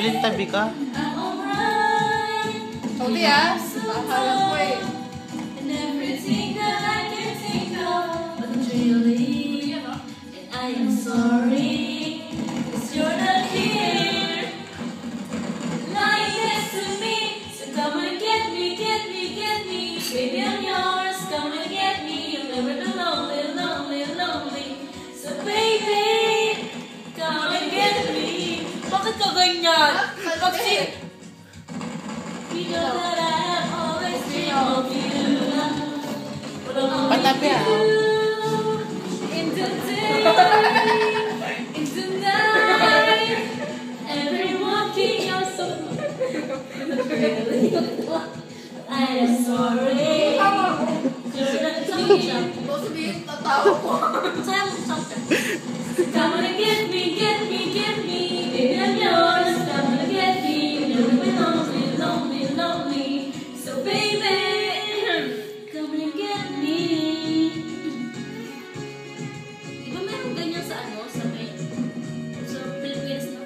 Jeline, tabi ka. Sorry ah. Nakaharap ko eh. And everything that I can think of, but really, I am sorry, 'cause you're not here, lying next to me. So come and get me, get me, get me. Baby, I'm yours. Come and get me. You'll never be lonely, lonely, lonely. So baby, come and get me. Bakit ka ganyan? Kasi you know that I have always dreamed of you. Patabi ah. In the day, in the night, every walking you're so. I am sorry. You're not talking. Sabihin, tatawa ko. Come on and get me, get me, get me. Baby, I'm yours. Come on and get me. You'll never be lonely, lonely, lonely. So baby, come on and get me. Di ba meron ganyan sa ano, sa may, sa Philippines na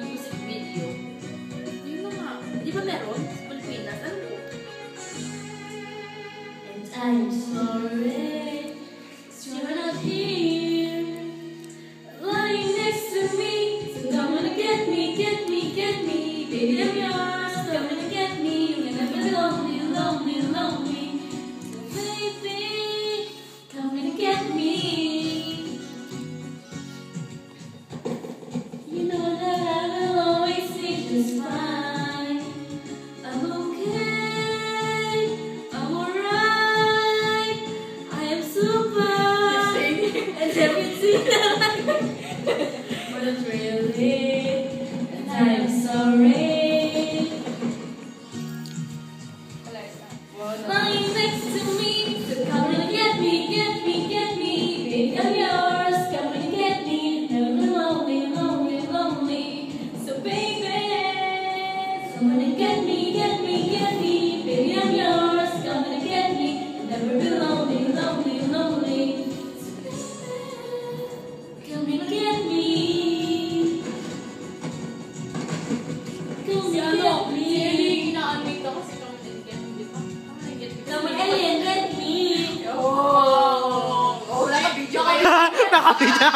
music video? Yung mga, di ba meron sa Pilipinas? Ano po? And I'm sorry, 'cause you're not here, lying next to me. So come on and get me, get me, get me. Baby, I'm yours. Come on and get me. You'll never be lonely, lonely, lonely. So baby, come and get me. You know that I will always be just fine. I'm okay. I'm alright. I am super. And everything that I but really, and I am sorry. Lying next to me, so come and get me, get me, get me. Baby, I'm yours. Come and get me. Never be lonely, lonely, lonely. So baby, come and get me, get me, get me. Baby, I'm yours. Come and get me. Never be lonely, lonely, lonely. So baby, come and get me. Come Si and ano, get si me. Ellie, ginaan-make ka kasi come and get me, di ba? Come and get me. Oh! Oh, naka-video kayo. Nakapita.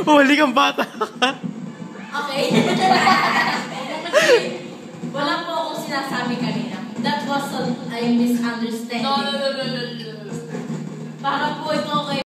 Huli kang bata. Okay. Wala po akong sinasabi kanina. That was a misunderstanding. No. Para po ito kay